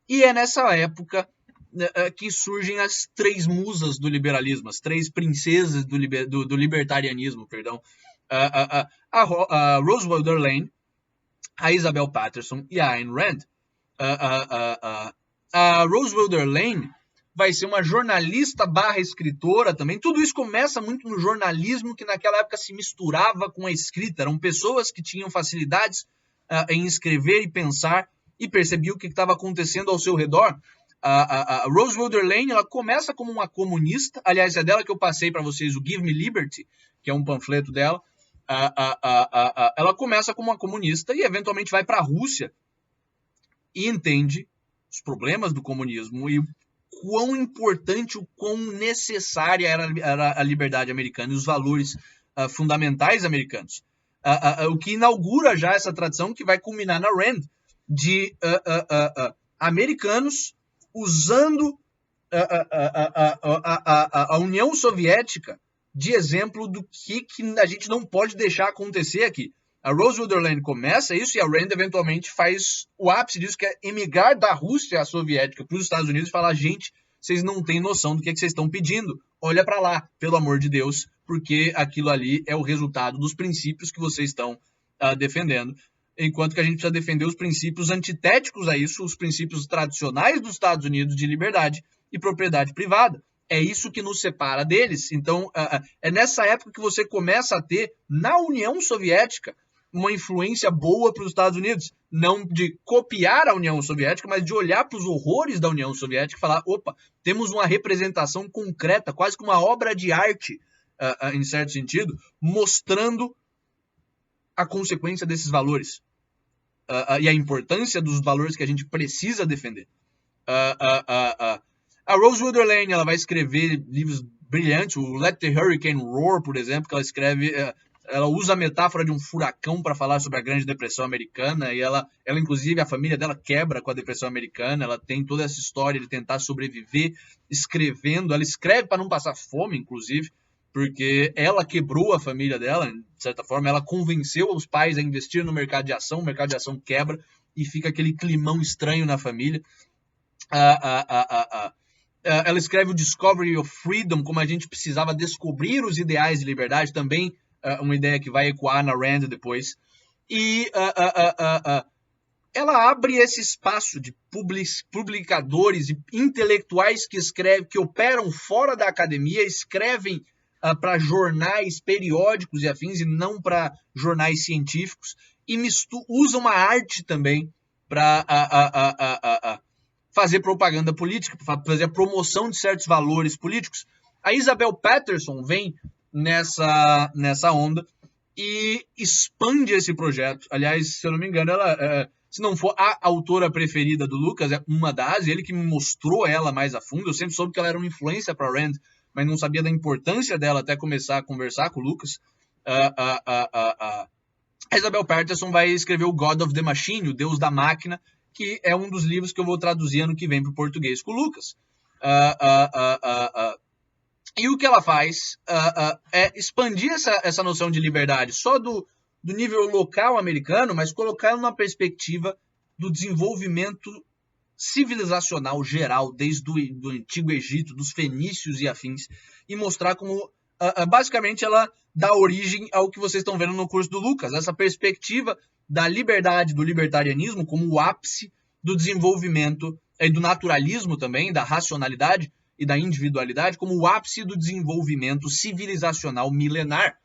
E é nessa época que surgem as três musas do liberalismo, as três princesas do libertarianismo, perdão. A Rose Wilder Lane, a Isabel Patterson e a Ayn Rand. A Rose Wilder Lane vai ser uma jornalista barra escritora também. Tudo isso começa muito no jornalismo, que naquela época se misturava com a escrita. Eram pessoas que tinham facilidades em escrever e pensar e percebiam o que estava acontecendo ao seu redor. A Rose Wilder Lane, ela começa como uma comunista. Aliás, é dela que eu passei para vocês o Give Me Liberty, que é um panfleto dela. Ela começa como uma comunista e eventualmente vai para a Rússia e entende os problemas do comunismo e o quão importante, o quão necessária era a liberdade americana e os valores fundamentais americanos. O que inaugura já essa tradição que vai culminar na Rand de americanos usando a União Soviética de exemplo do que a gente não pode deixar acontecer aqui. A Rose Wilder Lane começa isso e a Rand eventualmente faz o ápice disso, que é emigrar da Rússia soviética para os Estados Unidos e falar, gente, vocês não têm noção do que vocês estão pedindo. Olha para lá, pelo amor de Deus, porque aquilo ali é o resultado dos princípios que vocês estão defendendo. Enquanto que a gente precisa defender os princípios antitéticos a isso, os princípios tradicionais dos Estados Unidos de liberdade e propriedade privada. É isso que nos separa deles. Então, é nessa época que você começa a ter, na União Soviética, uma influência boa para os Estados Unidos. Não de copiar a União Soviética, mas de olhar para os horrores da União Soviética e falar, opa, temos uma representação concreta, quase que uma obra de arte, em certo sentido, mostrando a consequência desses valores. E a importância dos valores que a gente precisa defender. A Rose Wilder Lane, ela vai escrever livros brilhantes, o Let the Hurricane Roar, por exemplo, que ela escreve, ela usa a metáfora de um furacão para falar sobre a Grande Depressão Americana, e ela inclusive, a família dela quebra com a Depressão Americana, ela tem toda essa história de tentar sobreviver escrevendo, ela escreve para não passar fome, inclusive, porque ela quebrou a família dela, de certa forma, ela convenceu os pais a investir no mercado de ação, o mercado de ação quebra, e fica aquele climão estranho na família. Ela escreve o Discovery of Freedom, como a gente precisava descobrir os ideais de liberdade, também uma ideia que vai ecoar na Rand depois. E ela abre esse espaço de publicadores e intelectuais que escrevem, que operam fora da academia, escrevem para jornais periódicos e afins, e não para jornais científicos, e usam a arte também para fazer propaganda política, para fazer a promoção de certos valores políticos. A Isabel Patterson vem nessa onda e expande esse projeto. Aliás, se eu não me engano, ela, se não for a autora preferida do Lucas, é uma das, ele que me mostrou ela mais a fundo. Eu sempre soube que ela era uma influência para Rand, mas não sabia da importância dela até começar a conversar com o Lucas. A Isabel Patterson vai escrever o God of the Machine, o Deus da Máquina, que é um dos livros que eu vou traduzir ano que vem para o português com o Lucas. E o que ela faz é expandir essa noção de liberdade só do nível local americano, mas colocar numa perspectiva do desenvolvimento civilizacional geral, desde o Antigo Egito, dos fenícios e afins, e mostrar como, basicamente, ela dá origem ao que vocês estão vendo no curso do Lucas, essa perspectiva da liberdade, do libertarianismo, como o ápice do desenvolvimento, e do naturalismo também, da racionalidade e da individualidade, como o ápice do desenvolvimento civilizacional milenar.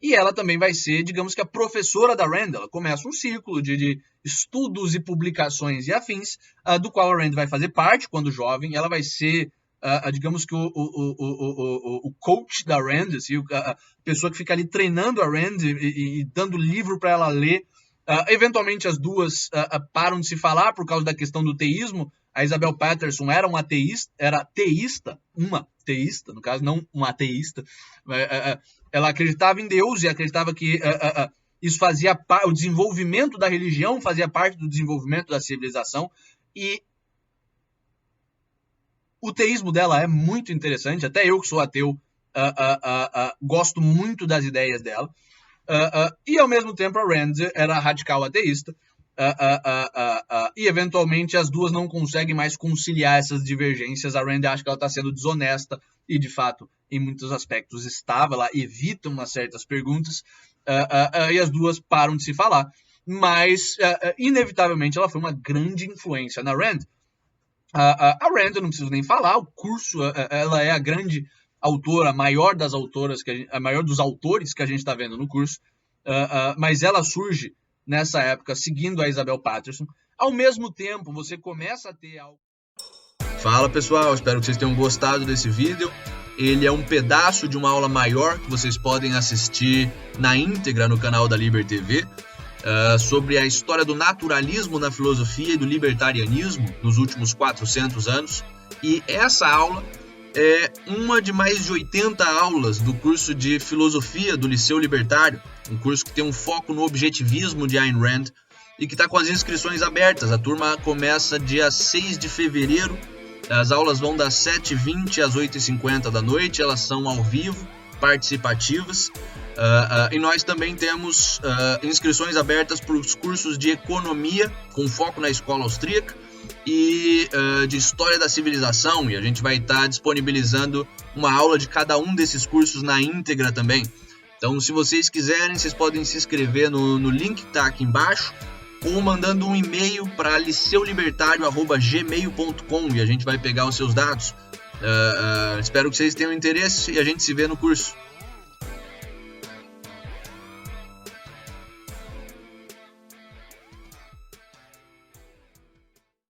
E ela também vai ser, digamos que, a professora da Rand. Ela começa um círculo de estudos e publicações e afins, do qual a Rand vai fazer parte quando jovem. Ela vai ser, digamos que, o coach da Rand, assim, a pessoa que fica ali treinando a Rand e dando livro para ela ler. Eventualmente, as duas param de se falar por causa da questão do teísmo. A Isabel Patterson era uma teísta, no caso, não uma ateísta. Ela acreditava em Deus e acreditava que isso fazia parte, o desenvolvimento da religião fazia parte do desenvolvimento da civilização. E o teísmo dela é muito interessante, até eu que sou ateu gosto muito das ideias dela. E ao mesmo tempo a Rand era radical ateísta e eventualmente as duas não conseguem mais conciliar essas divergências. A Rand acha que ela está sendo desonesta e, de fato, em muitos aspectos estava. Ela evita umas certas perguntas e as duas param de se falar. Mas, inevitavelmente, ela foi uma grande influência na Rand. A Rand, eu não preciso nem falar, o curso, ela é a grande autora, a maior das autoras, a maior dos autores que a gente está vendo no curso, mas ela surge nessa época seguindo a Isabel Patterson. Ao mesmo tempo, você começa a ter algo... Fala pessoal, espero que vocês tenham gostado desse vídeo. Ele é um pedaço de uma aula maior que vocês podem assistir na íntegra no canal da Liber TV, sobre a história do naturalismo na filosofia e do libertarianismo nos últimos 400 anos. E essa aula é uma de mais de 80 aulas do curso de filosofia do Liceu Libertário, um curso que tem um foco no objetivismo de Ayn Rand e que está com as inscrições abertas. A turma começa dia 6 de fevereiro, as aulas vão das 7h20 às 8h50 da noite, elas são ao vivo, participativas, e nós também temos inscrições abertas para os cursos de economia, com foco na escola austríaca, e de história da civilização, e a gente vai estar disponibilizando uma aula de cada um desses cursos na íntegra também. Então, se vocês quiserem, vocês podem se inscrever no link que está aqui embaixo, ou mandando um e-mail para liceulibertario@gmail.com e a gente vai pegar os seus dados. Espero que vocês tenham interesse e a gente se vê no curso.